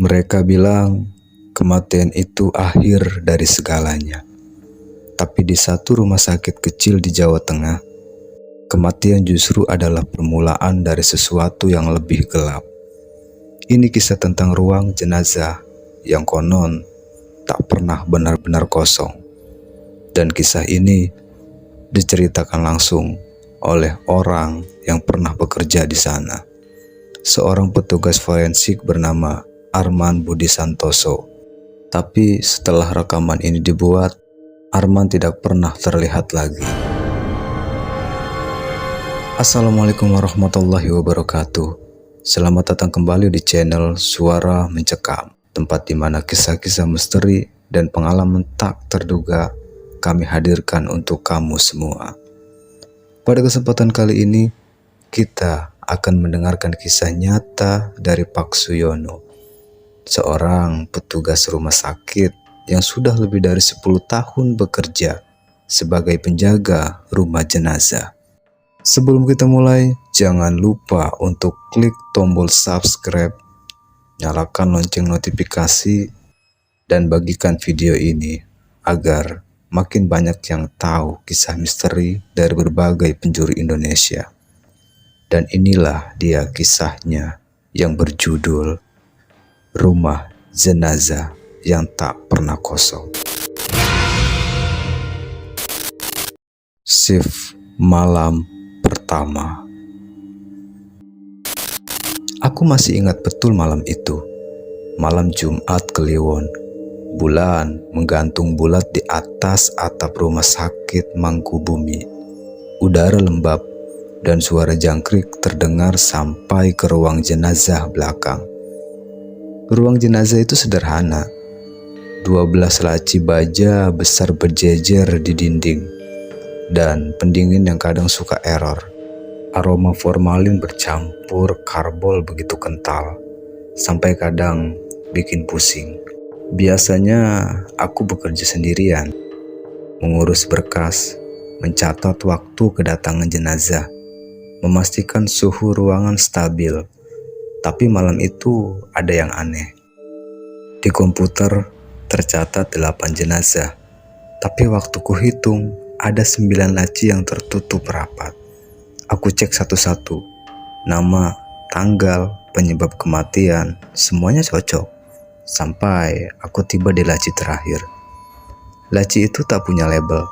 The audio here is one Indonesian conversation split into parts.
Mereka bilang kematian itu akhir dari segalanya. Tapi di satu rumah sakit kecil di Jawa Tengah, kematian justru adalah permulaan dari sesuatu yang lebih gelap. Ini kisah tentang ruang jenazah yang konon tak pernah benar-benar kosong. Dan kisah ini diceritakan langsung oleh orang yang pernah bekerja di sana. Seorang petugas forensik bernama Arman Budi Santoso. Tapi setelah rekaman ini dibuat, Arman tidak pernah terlihat lagi. Assalamualaikum warahmatullahi wabarakatuh. Selamat datang kembali di channel Suara Mencekam, tempat di mana kisah-kisah misteri dan pengalaman tak terduga kami hadirkan untuk kamu semua. Pada kesempatan kali ini, kita akan mendengarkan kisah nyata dari Pak Suyono, seorang petugas rumah sakit yang sudah lebih dari 10 tahun bekerja sebagai penjaga rumah jenazah. Sebelum kita mulai, jangan lupa untuk klik tombol subscribe, nyalakan lonceng notifikasi, dan bagikan video ini agar makin banyak yang tahu kisah misteri dari berbagai penjuru Indonesia. Dan inilah dia kisahnya yang berjudul Rumah Jenazah yang Tak Pernah Kosong. Shift malam pertama. Aku masih ingat betul malam itu. Malam Jumat Kliwon. Bulan menggantung bulat di atas atap rumah sakit Mangkubumi. Udara lembab dan suara jangkrik terdengar sampai ke ruang jenazah belakang. Ruang jenazah itu sederhana. 12 laci baja besar berjejer di dinding, dan pendingin yang kadang suka error. Aroma formalin bercampur karbol begitu kental, sampai kadang bikin pusing. Biasanya aku bekerja sendirian, mengurus berkas, mencatat waktu kedatangan jenazah, memastikan suhu ruangan stabil. Tapi malam itu ada yang aneh. Di komputer tercatat 8 jenazah, tapi waktu kuhitung ada 9 laci yang tertutup rapat. Aku cek satu-satu, nama, tanggal, penyebab kematian, semuanya cocok. Sampai aku tiba di laci terakhir. Laci itu tak punya label,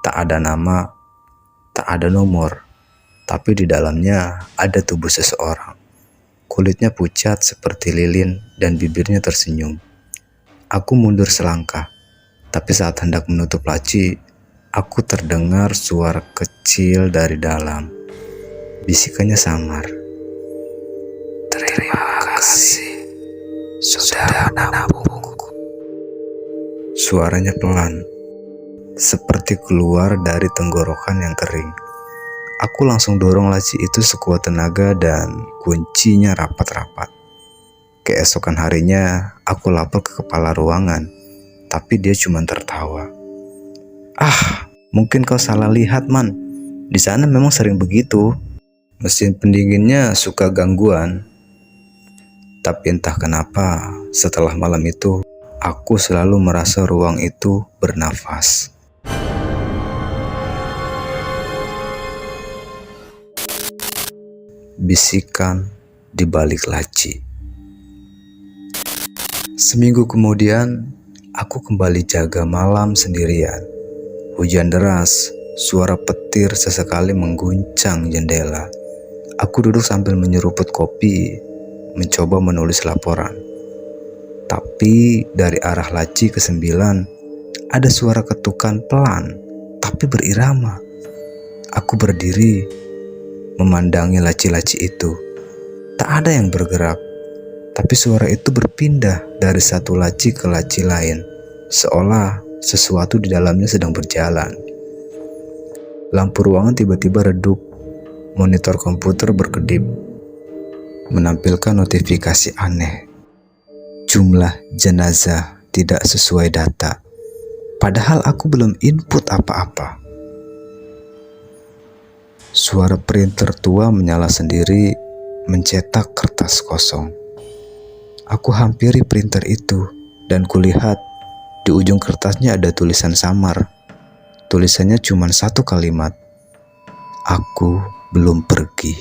tak ada nama, tak ada nomor, tapi di dalamnya ada tubuh seseorang. Kulitnya pucat seperti lilin dan bibirnya tersenyum. Aku mundur selangkah, tapi saat hendak menutup laci, aku terdengar suara kecil dari dalam. Bisikannya samar. Terima kasih sudah menabungku. Suaranya pelan, seperti keluar dari tenggorokan yang kering. Aku langsung dorong laci itu sekuat tenaga dan kuncinya rapat-rapat. Keesokan harinya, aku lapor ke kepala ruangan, tapi dia cuma tertawa. Ah, mungkin kau salah lihat, Man. Di sana memang sering begitu. Mesin pendinginnya suka gangguan. Tapi entah kenapa, setelah malam itu, aku selalu merasa ruang itu bernafas. Bisikan di balik laci. Seminggu kemudian, aku kembali jaga malam sendirian. Hujan deras, suara petir sesekali mengguncang jendela. Aku duduk sambil menyeruput kopi, mencoba menulis laporan. Tapi dari arah laci ke-9, ada suara ketukan pelan, tapi berirama. Aku berdiri, memandangi laci-laci itu. Tak ada yang bergerak, tapi suara itu berpindah dari satu laci ke laci lain, seolah sesuatu di dalamnya sedang berjalan. Lampu ruangan tiba-tiba redup. Monitor komputer berkedip, menampilkan notifikasi aneh. Jumlah jenazah tidak sesuai data. Padahal aku belum input apa-apa. Suara printer tua menyala sendiri, mencetak kertas kosong. Aku hampiri printer itu dan kulihat di ujung kertasnya ada tulisan samar. Tulisannya cuma satu kalimat. Aku belum pergi.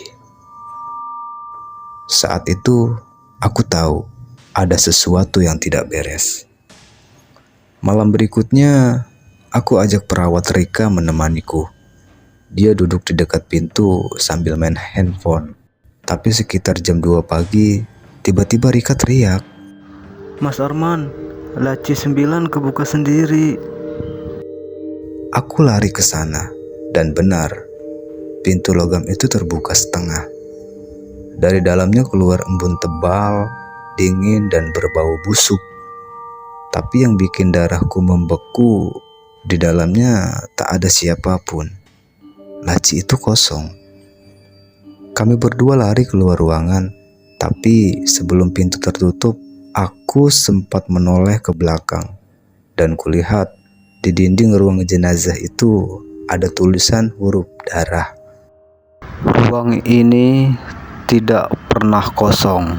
Saat itu aku tahu ada sesuatu yang tidak beres. Malam berikutnya aku ajak perawat Rika menemaniku. Dia duduk di dekat pintu sambil main handphone. Tapi sekitar jam 2 pagi, tiba-tiba Rika teriak, Mas Arman, laci 9 kebuka sendiri. Aku lari ke sana dan benar, pintu logam itu terbuka setengah. Dari dalamnya keluar embun tebal, dingin dan berbau busuk. Tapi yang bikin darahku membeku, di dalamnya tak ada siapapun. Laci itu kosong. Kami berdua lari keluar ruangan, tapi sebelum pintu tertutup, aku sempat menoleh ke belakang dan kulihat di dinding ruang jenazah itu ada tulisan huruf darah. Ruang ini tidak pernah kosong.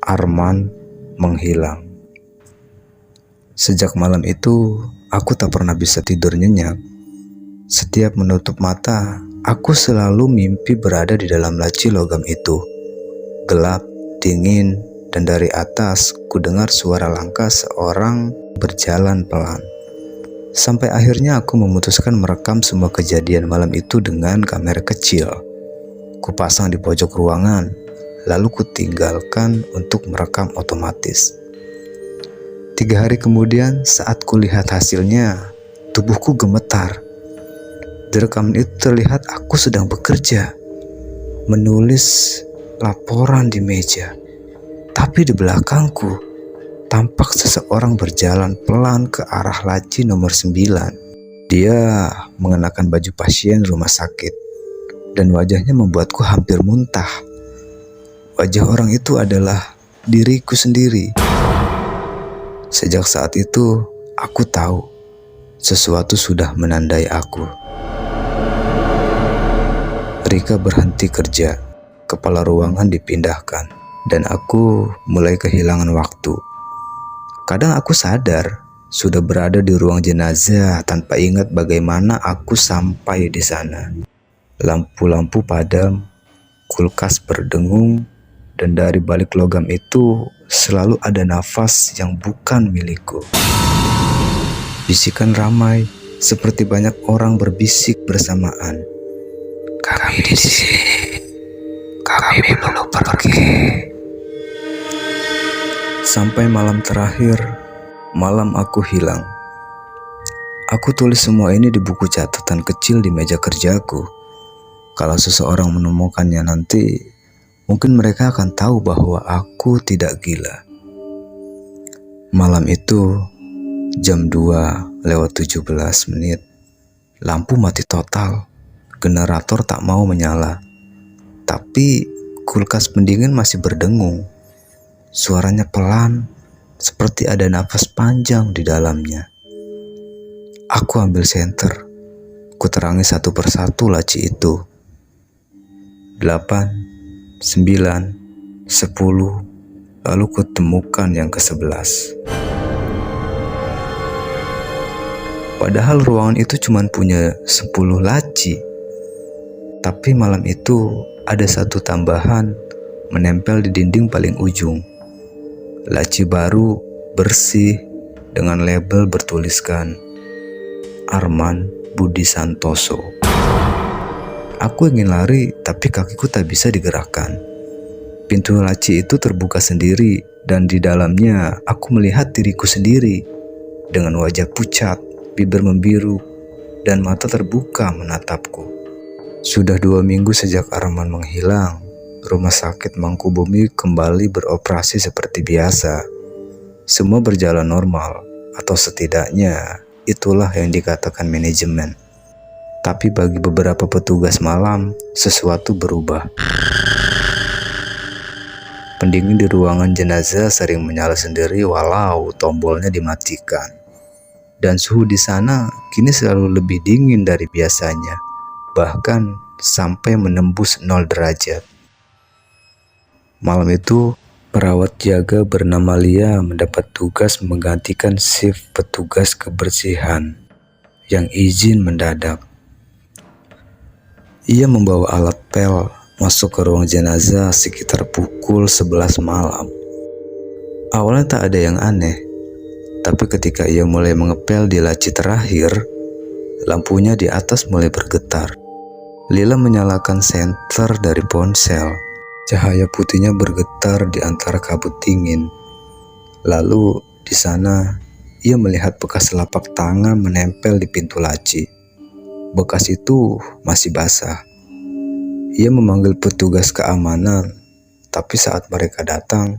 Arman menghilang. Sejak malam itu, aku tak pernah bisa tidur nyenyak. Setiap menutup mata, aku selalu mimpi berada di dalam laci logam itu. Gelap, dingin, dan dari atas ku dengar suara langkah seorang berjalan pelan. Sampai akhirnya aku memutuskan merekam semua kejadian malam itu dengan kamera kecil. Ku pasang di pojok ruangan, lalu ku tinggalkan untuk merekam otomatis. 3 hari kemudian saat kulihat hasilnya, tubuhku gemetar. Di rekaman itu terlihat aku sedang bekerja, menulis laporan di meja. Tapi di belakangku, tampak seseorang berjalan pelan ke arah laci nomor 9. Dia mengenakan baju pasien rumah sakit, dan wajahnya membuatku hampir muntah. Wajah orang itu adalah diriku sendiri. Sejak saat itu, aku tahu sesuatu sudah menandai aku. Rika berhenti kerja, kepala ruangan dipindahkan, dan aku mulai kehilangan waktu. Kadang aku sadar sudah berada di ruang jenazah tanpa ingat bagaimana aku sampai di sana. Lampu-lampu padam, kulkas berdengung, dan dari balik logam itu selalu ada nafas yang bukan milikku. Bisikan ramai, seperti banyak orang berbisik bersamaan. Kami di sini, kami belum pergi. Sampai malam terakhir, malam aku hilang. Aku tulis semua ini di buku catatan kecil di meja kerjaku. Kalau seseorang menemukannya nanti, mungkin mereka akan tahu bahwa aku tidak gila. Malam itu, jam 2:17, lampu mati total. Generator tak mau menyala. Tapi kulkas pendingin masih berdengung. Suaranya pelan, seperti ada nafas panjang di dalamnya. Aku ambil senter. Kuterangi satu persatu laci itu. 8, 9, 10, lalu kutemukan yang ke-11. Padahal ruangan itu cuma punya 10 laci. Tapi malam itu ada satu tambahan menempel di dinding paling ujung. Laci baru, bersih, dengan label bertuliskan Arman Budi Santoso. Aku ingin lari, tapi kakiku tak bisa digerakkan. Pintu laci itu terbuka sendiri, dan di dalamnya aku melihat diriku sendiri dengan wajah pucat, bibir membiru, dan mata terbuka menatapku. Sudah 2 minggu sejak Arman menghilang, rumah sakit Mangkubumi kembali beroperasi seperti biasa. Semua berjalan normal, atau setidaknya itulah yang dikatakan manajemen. Tapi bagi beberapa petugas malam, sesuatu berubah. Pendingin di ruangan jenazah sering menyala sendiri walau tombolnya dimatikan. Dan suhu di sana kini selalu lebih dingin dari biasanya, bahkan sampai menembus 0 derajat. Malam itu, perawat jaga bernama Lia mendapat tugas menggantikan shift petugas kebersihan yang izin mendadak. Ia membawa alat pel masuk ke ruang jenazah sekitar pukul 11 malam. Awalnya tak ada yang aneh, tapi ketika ia mulai mengepel di laci terakhir, lampunya di atas mulai bergetar. Lila menyalakan senter dari ponsel. Cahaya putihnya bergetar di antara kabut dingin. Lalu di sana ia melihat bekas telapak tangan menempel di pintu laci. Bekas itu masih basah. Ia memanggil petugas keamanan, tapi saat mereka datang,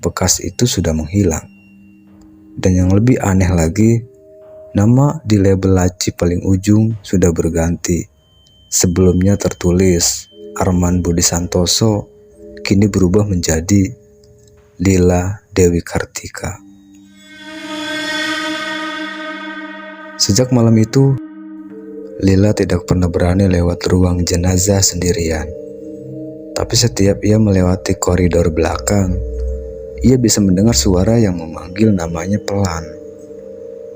bekas itu sudah menghilang. Dan yang lebih aneh lagi, nama di label laci paling ujung sudah berganti. Sebelumnya tertulis Arman Budi Santoso, kini berubah menjadi Lila Dewi Kartika. Sejak malam itu, Lila tidak pernah berani lewat ruang jenazah sendirian. Tapi setiap ia melewati koridor belakang, ia bisa mendengar suara yang memanggil namanya pelan.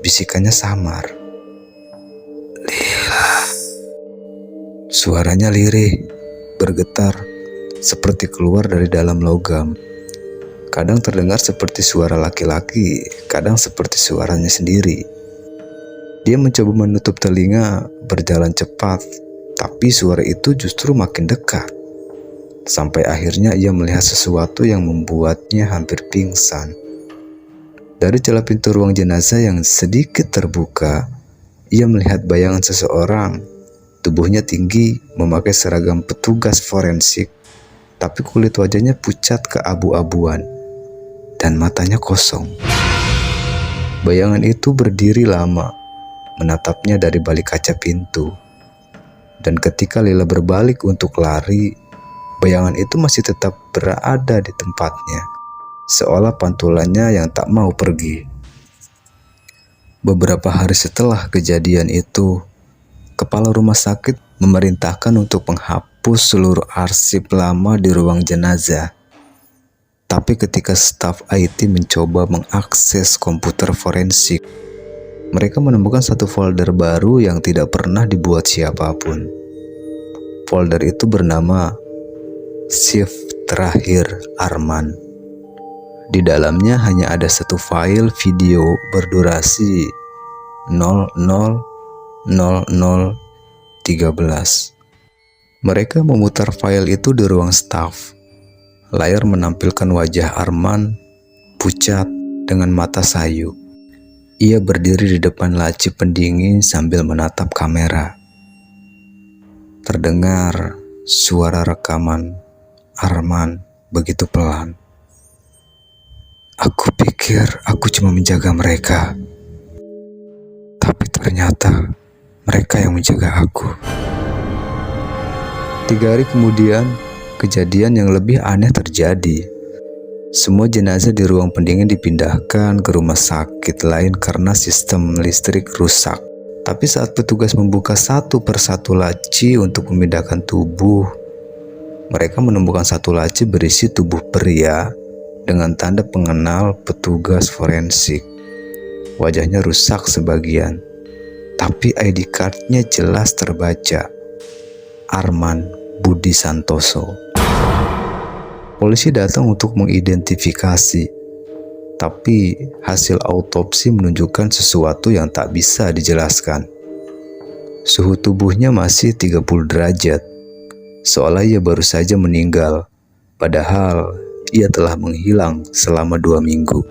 Bisikannya samar. Lila. Suaranya lirih, bergetar, seperti keluar dari dalam logam. Kadang terdengar seperti suara laki-laki, kadang seperti suaranya sendiri. Dia mencoba menutup telinga, berjalan cepat, tapi suara itu justru makin dekat. Sampai akhirnya ia melihat sesuatu yang membuatnya hampir pingsan. Dari celah pintu ruang jenazah yang sedikit terbuka, ia melihat bayangan seseorang. Tubuhnya tinggi, memakai seragam petugas forensik, tapi kulit wajahnya pucat keabu-abuan dan matanya kosong. Bayangan itu berdiri lama, menatapnya dari balik kaca pintu. Dan ketika Lila berbalik untuk lari, bayangan itu masih tetap berada di tempatnya, seolah pantulannya yang tak mau pergi. Beberapa hari setelah kejadian itu, kepala rumah sakit memerintahkan untuk menghapus seluruh arsip lama di ruang jenazah. Tapi ketika staf IT mencoba mengakses komputer forensik, mereka menemukan satu folder baru yang tidak pernah dibuat siapapun. Folder itu bernama Shift Terakhir Arman. Di dalamnya hanya ada satu file video berdurasi 000013. Mereka memutar file itu di ruang staf. Layar menampilkan wajah Arman, pucat dengan mata sayu. Ia berdiri di depan laci pendingin sambil menatap kamera. Terdengar suara rekaman Arman begitu pelan. Aku pikir aku cuma menjaga mereka, tapi ternyata mereka yang menjaga aku. 3 hari kemudian, kejadian yang lebih aneh terjadi. Semua jenazah di ruang pendingin dipindahkan ke rumah sakit lain karena sistem listrik rusak. Tapi saat petugas membuka satu persatu laci untuk memindahkan tubuh, mereka menemukan satu laci berisi tubuh pria dengan tanda pengenal petugas forensik. Wajahnya rusak sebagian, tapi ID card-nya jelas terbaca. Arman Budi Santoso. Polisi datang untuk mengidentifikasi, tapi hasil autopsi menunjukkan sesuatu yang tak bisa dijelaskan. Suhu tubuhnya masih 30 derajat, seolah ia baru saja meninggal, padahal ia telah menghilang selama 2 minggu.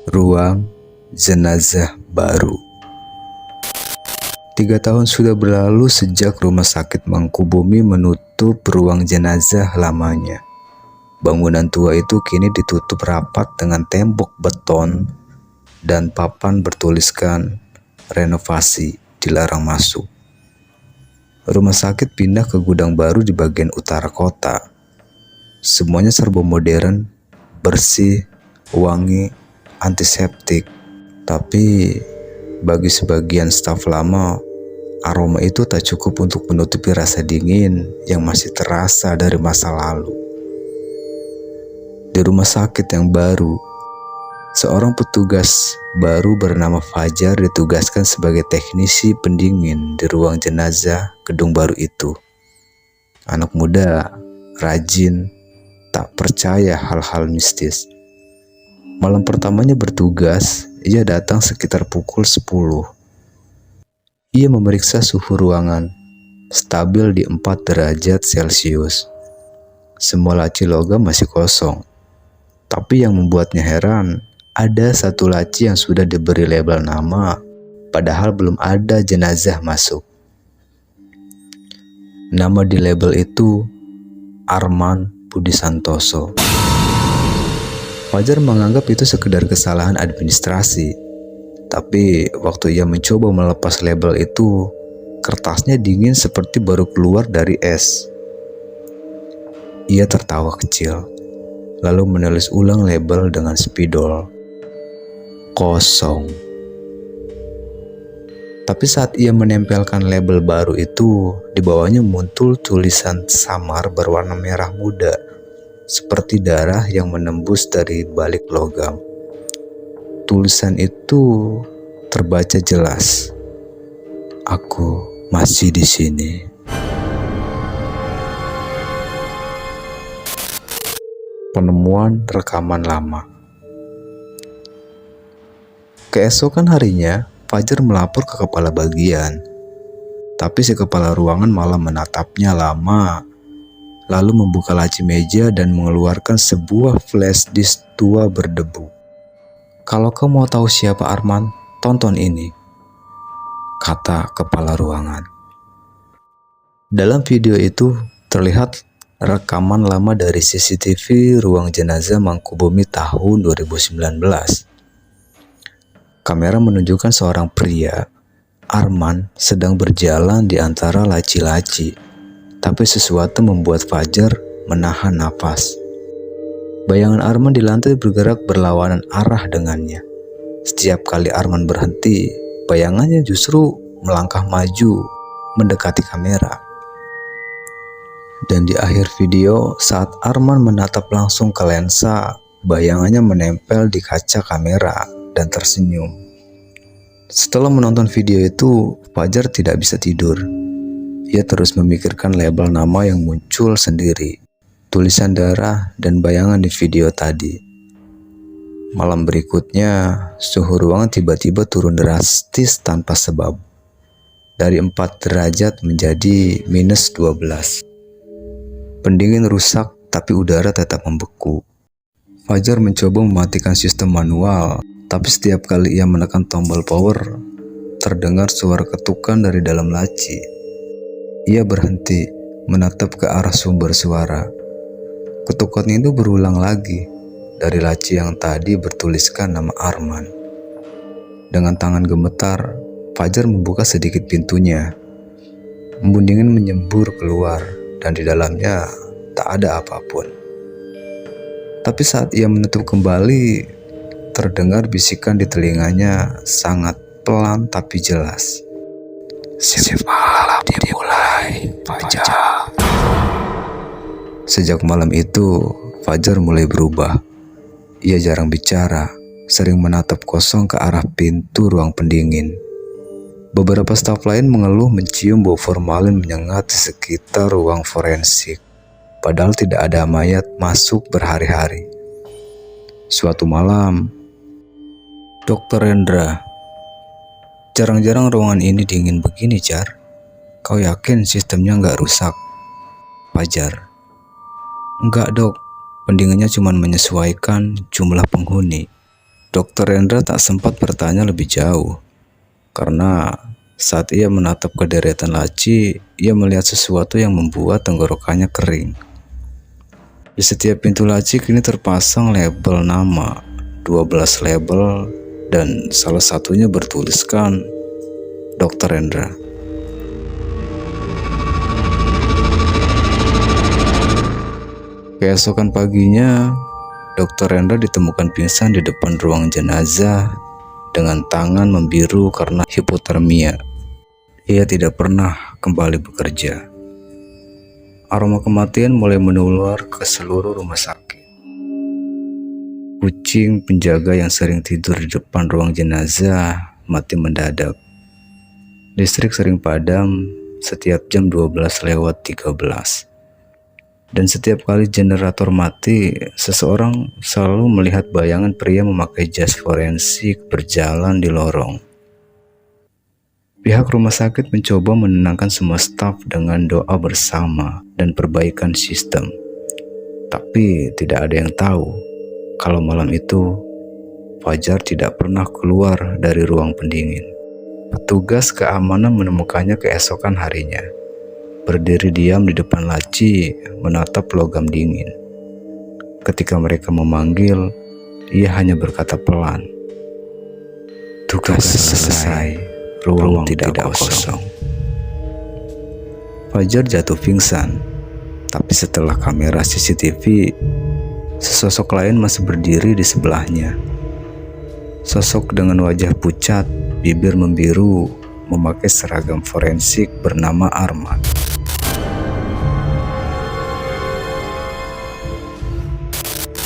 Ruang jenazah baru. 3 tahun sudah berlalu sejak rumah sakit Mangkubumi menutup ruang jenazah lamanya. Bangunan tua itu kini ditutup rapat dengan tembok beton dan papan bertuliskan renovasi, dilarang masuk. Rumah sakit pindah ke gudang baru di bagian utara kota. Semuanya serba modern, bersih, wangi, antiseptik. Tapi bagi sebagian staf lama, Aroma itu tak cukup untuk menutupi rasa dingin yang masih terasa dari masa lalu. Di rumah sakit yang baru, seorang petugas baru bernama Fajar ditugaskan sebagai teknisi pendingin di ruang jenazah gedung baru itu. Anak muda, rajin, tak percaya hal-hal mistis. Malam pertamanya bertugas, ia datang sekitar pukul 10. Ia memeriksa suhu ruangan, stabil di 4 derajat Celcius. Semua laci logam masih kosong. Tapi yang membuatnya heran, ada satu laci yang sudah diberi label nama, padahal belum ada jenazah masuk. Nama di label itu Arman Budi Santoso. Fajar menganggap itu sekedar kesalahan administrasi. Tapi waktu ia mencoba melepas label itu, kertasnya dingin seperti baru keluar dari es. Ia tertawa kecil, lalu menulis ulang label dengan spidol. Kosong. Tapi saat ia menempelkan label baru itu, di bawahnya muncul tulisan samar berwarna merah muda, seperti darah yang menembus dari balik logam. Tulisan itu terbaca jelas. Aku masih di sini. Penemuan rekaman lama. Keesokan harinya, Fajar melapor ke kepala bagian. Tapi si kepala ruangan malah menatapnya lama, lalu membuka laci meja dan mengeluarkan sebuah flash disk tua berdebu. Kalau kau mau tahu siapa Arman, tonton ini, kata kepala ruangan. Dalam video itu terlihat rekaman lama dari CCTV ruang jenazah Mangkubumi tahun 2019. Kamera menunjukkan seorang pria, Arman, sedang berjalan di antara laci-laci, tapi sesuatu membuat Fajar menahan napas. Bayangan Arman di lantai bergerak berlawanan arah dengannya. Setiap kali Arman berhenti, bayangannya justru melangkah maju, mendekati kamera. Dan di akhir video, saat Arman menatap langsung ke lensa, bayangannya menempel di kaca kamera dan tersenyum. Setelah menonton video itu, Fajar tidak bisa tidur. Ia terus memikirkan label nama yang muncul sendiri, tulisan darah, dan bayangan di video tadi. Malam berikutnya, suhu ruangan tiba-tiba turun drastis tanpa sebab. Dari 4 derajat menjadi minus 12. Pendingin rusak, tapi udara tetap membeku. Fajar mencoba mematikan sistem manual, tapi setiap kali ia menekan tombol power, terdengar suara ketukan dari dalam laci. Ia berhenti, menatap ke arah sumber suara. Ketukan itu berulang lagi dari laci yang tadi bertuliskan nama Arman. Dengan tangan gemetar, Fajar membuka sedikit pintunya. Embun dingin menyembur keluar dan di dalamnya tak ada apapun. Tapi saat ia menutup kembali, terdengar bisikan di telinganya sangat pelan tapi jelas. Shift malam dimulai, Fajar. Sejak malam itu, Fajar mulai berubah. Ia jarang bicara, sering menatap kosong ke arah pintu ruang pendingin. Beberapa staf lain mengeluh mencium bau formalin menyengat di sekitar ruang forensik, padahal tidak ada mayat masuk berhari-hari. Suatu malam, Dr. Rendra, jarang-jarang ruangan ini dingin begini, Jar. Kau yakin sistemnya nggak rusak? Fajar, enggak dok, pendinginnya cuma menyesuaikan jumlah penghuni. Dr. Rendra tak sempat bertanya lebih jauh, karena saat ia menatap ke deretan laci, ia melihat sesuatu yang membuat tenggorokannya kering. Di setiap pintu laci kini terpasang label nama, 12 label, dan salah satunya bertuliskan Dr. Rendra. Keesokan paginya, Dr. Rendra ditemukan pingsan di depan ruang jenazah dengan tangan membiru karena hipotermia. Ia tidak pernah kembali bekerja. Aroma kematian mulai menular ke seluruh rumah sakit. Kucing penjaga yang sering tidur di depan ruang jenazah mati mendadak. Listrik sering padam setiap jam 12:13. Dan setiap kali generator mati, seseorang selalu melihat bayangan pria memakai jas forensik berjalan di lorong. Pihak rumah sakit mencoba menenangkan semua staf dengan doa bersama dan perbaikan sistem. Tapi tidak ada yang tahu kalau malam itu Fajar tidak pernah keluar dari ruang pendingin. Petugas keamanan menemukannya keesokan harinya, berdiri diam di depan laci menatap logam dingin. Ketika mereka memanggil, ia hanya berkata pelan, "Tugas selesai. Ruang tidak kosong." Fajar jatuh pingsan, tapi setelah kamera CCTV, sesosok lain masih berdiri di sebelahnya. Sosok dengan wajah pucat, bibir membiru, memakai seragam forensik bernama Arman.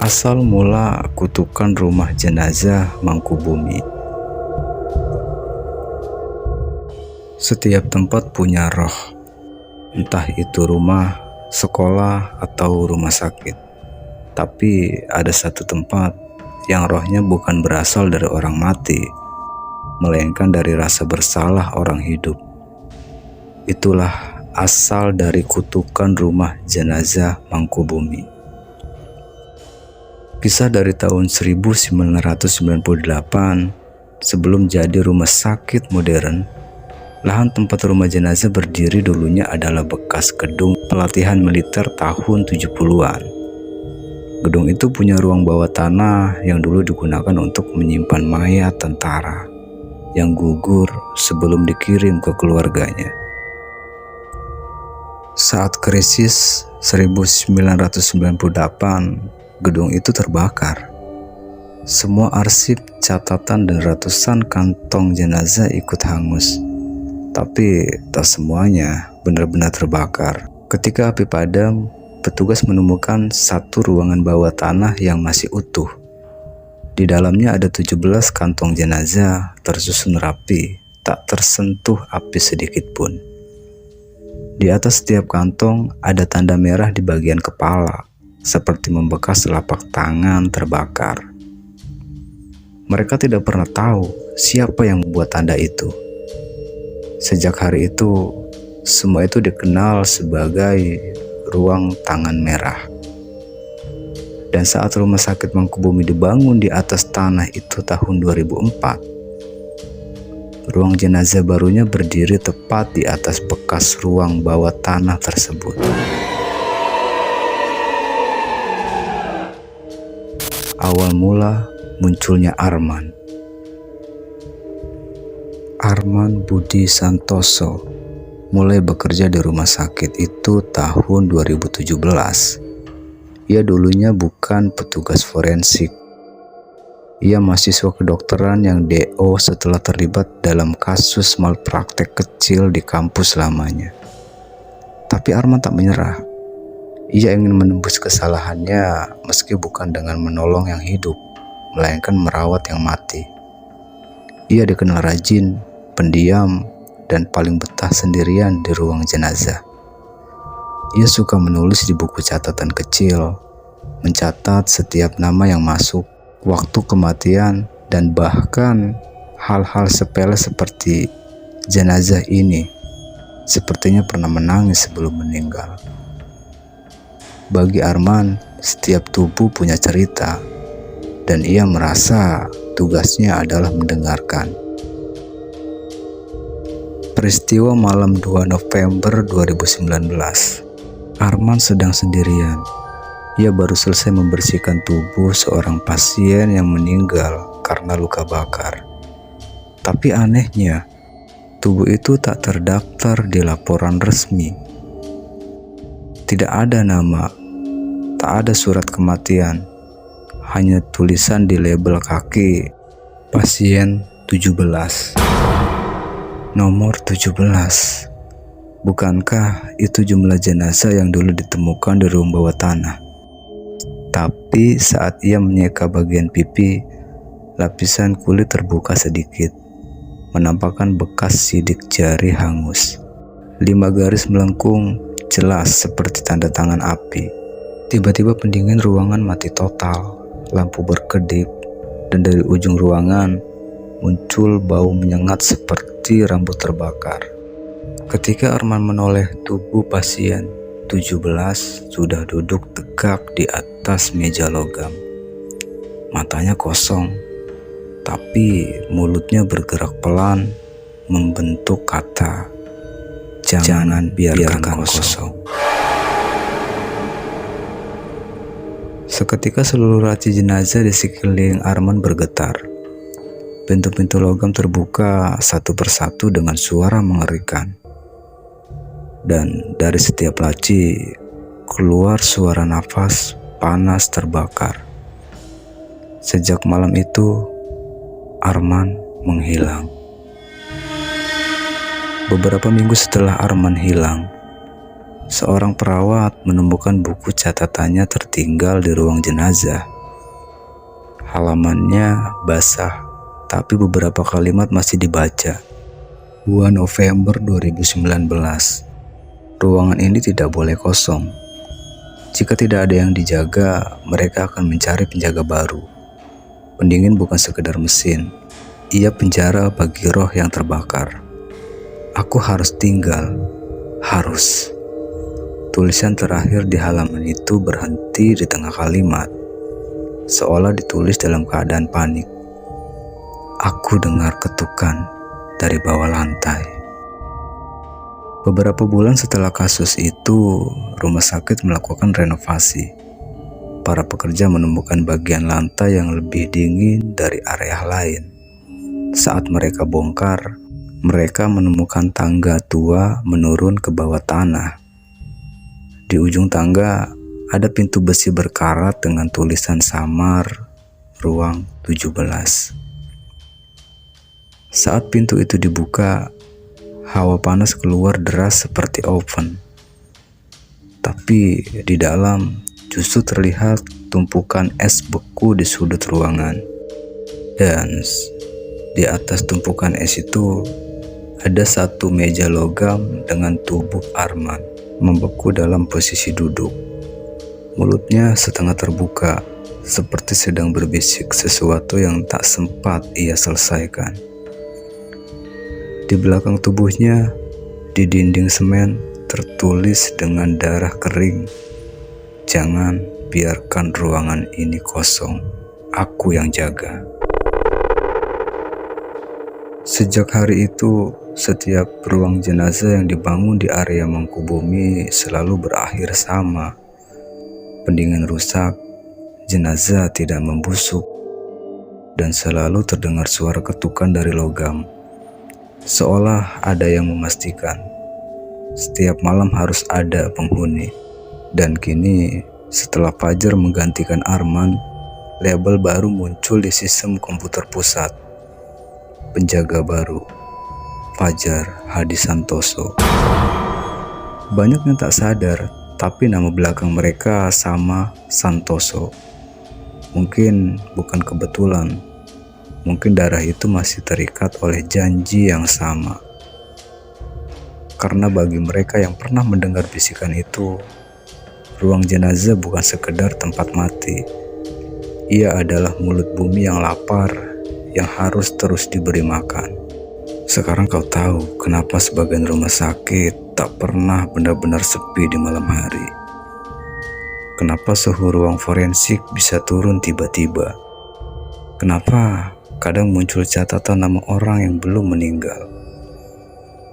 Asal mula kutukan rumah jenazah Mangkubumi. Setiap tempat punya roh, entah itu rumah, sekolah, atau rumah sakit. Tapi ada satu tempat yang rohnya bukan berasal dari orang mati, melainkan dari rasa bersalah orang hidup. Itulah asal dari kutukan rumah jenazah Mangkubumi. Kisah dari tahun 1998, sebelum jadi rumah sakit modern. Lahan tempat rumah jenazah berdiri dulunya adalah bekas gedung pelatihan militer tahun 70-an. Gedung itu punya ruang bawah tanah yang dulu digunakan untuk menyimpan mayat tentara yang gugur sebelum dikirim ke keluarganya. Saat krisis 1998, gedung itu terbakar. Semua arsip, catatan, dan ratusan kantong jenazah ikut hangus. Tapi tak semuanya benar-benar terbakar. Ketika api padam, petugas menemukan satu ruangan bawah tanah yang masih utuh. Di dalamnya ada 17 kantong jenazah tersusun rapi, tak tersentuh api sedikit pun. Di atas setiap kantong ada tanda merah di bagian kepala, seperti membekas telapak tangan terbakar. Mereka tidak pernah tahu siapa yang membuat tanda itu. Sejak hari itu, semua itu dikenal sebagai ruang tangan merah. Dan saat rumah sakit Mangkubumi dibangun di atas tanah itu tahun 2004, ruang jenazah barunya berdiri tepat di atas bekas ruang bawah tanah tersebut. Awal mula munculnya Arman Budi Santoso mulai bekerja di rumah sakit itu tahun 2017. Ia dulunya bukan petugas forensik. Ia mahasiswa kedokteran yang DO setelah terlibat dalam kasus malpraktek kecil di kampus lamanya. Tapi Arman tak menyerah. Ia ingin menembus kesalahannya meski bukan dengan menolong yang hidup, melainkan merawat yang mati. Ia dikenal rajin, pendiam, dan paling betah sendirian di ruang jenazah. Ia suka menulis di buku catatan kecil, mencatat setiap nama yang masuk, waktu kematian, dan bahkan hal-hal sepele seperti jenazah ini sepertinya pernah menangis sebelum meninggal. Bagi Arman, setiap tubuh punya cerita, dan ia merasa tugasnya adalah mendengarkan. Peristiwa malam 2 November 2019. Arman sedang sendirian. Ia baru selesai membersihkan tubuh seorang pasien yang meninggal karena luka bakar. Tapi anehnya, tubuh itu tak terdaftar di laporan resmi. Tidak ada nama, tak ada surat kematian, hanya tulisan di label kaki, pasien 17. Nomor 17. Bukankah itu jumlah jenazah yang dulu ditemukan di ruang bawah tanah? Tapi saat ia menyeka bagian pipi, lapisan kulit terbuka sedikit, menampakkan bekas sidik jari hangus. 5 garis melengkung, jelas seperti tanda tangan api. Tiba-tiba pendingin ruangan mati total, lampu berkedip, dan dari ujung ruangan muncul bau menyengat seperti rambut terbakar. Ketika Arman menoleh, tubuh pasien 17 sudah duduk tegak di atas meja logam. Matanya kosong, tapi mulutnya bergerak pelan membentuk kata, "Jangan biarkan kosong." Seketika seluruh laci jenazah di sekeliling Arman bergetar. Pintu-pintu logam terbuka satu persatu dengan suara mengerikan. Dan dari setiap laci keluar suara nafas panas terbakar. Sejak malam itu, Arman menghilang. Beberapa minggu setelah Arman hilang, seorang perawat menemukan buku catatannya tertinggal di ruang jenazah. Halamannya basah, tapi beberapa kalimat masih dibaca. 2 November 2019. Ruangan ini tidak boleh kosong. Jika tidak ada yang dijaga, mereka akan mencari penjaga baru. Pendingin bukan sekedar mesin, ia penjara bagi roh yang terbakar. Aku harus tinggal, harus. Tulisan terakhir di halaman itu berhenti di tengah kalimat, seolah ditulis dalam keadaan panik. Aku dengar ketukan dari bawah lantai. Beberapa bulan setelah kasus itu, rumah sakit melakukan renovasi. Para pekerja menemukan bagian lantai yang lebih dingin dari area lain. Saat mereka bongkar, mereka menemukan tangga tua menurun ke bawah tanah. Di ujung tangga ada pintu besi berkarat dengan tulisan samar, ruang 17. Saat pintu itu dibuka, hawa panas keluar deras seperti oven. Tapi di dalam justru terlihat tumpukan es beku di sudut ruangan. Dan di atas tumpukan es itu ada satu meja logam dengan tubuh Arman membeku dalam posisi duduk. Mulutnya setengah terbuka, seperti sedang berbisik sesuatu yang tak sempat ia selesaikan. Di belakang tubuhnya, di dinding semen, tertulis dengan darah kering, "Jangan biarkan ruangan ini kosong, aku yang jaga." Sejak hari itu, setiap ruang jenazah yang dibangun di area Mangkubumi selalu berakhir sama. Pendingin rusak, jenazah tidak membusuk, dan selalu terdengar suara ketukan dari logam. Seolah ada yang memastikan setiap malam harus ada penghuni. Dan kini setelah Fajar menggantikan Arman, label baru muncul di sistem komputer pusat. Penjaga baru, Fajar Hadi Santoso. Banyak yang tak sadar, tapi nama belakang mereka sama, Santoso. Mungkin bukan kebetulan. Mungkin darah itu masih terikat oleh janji yang sama. Karena bagi mereka yang pernah mendengar bisikan itu, ruang jenazah bukan sekedar tempat mati. Ia adalah mulut bumi yang lapar, yang harus terus diberi makan. Sekarang kau tahu kenapa sebagian rumah sakit tak pernah benar-benar sepi di malam hari. Kenapa suhu ruang forensik bisa turun tiba-tiba. Kenapa kadang muncul catatan nama orang yang belum meninggal.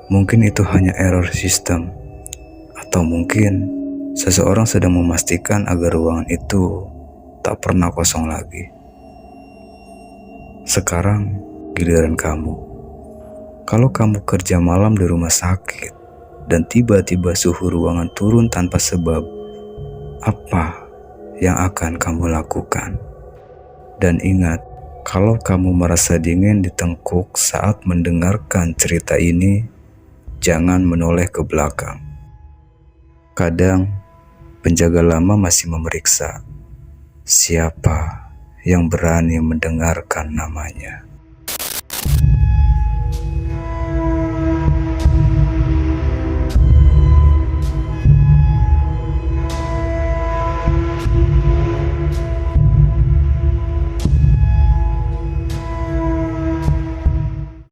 Mungkin itu hanya error sistem, atau mungkin seseorang sedang memastikan agar ruangan itu tak pernah kosong lagi. Sekarang giliran kamu. Kalau kamu kerja malam di rumah sakit dan tiba-tiba suhu ruangan turun tanpa sebab, apa yang akan kamu lakukan? Dan ingat, Kalau kamu merasa dingin di tengkuk saat mendengarkan cerita ini, jangan menoleh ke belakang. Kadang, penjaga lama masih memeriksa siapa yang berani mendengarkan namanya.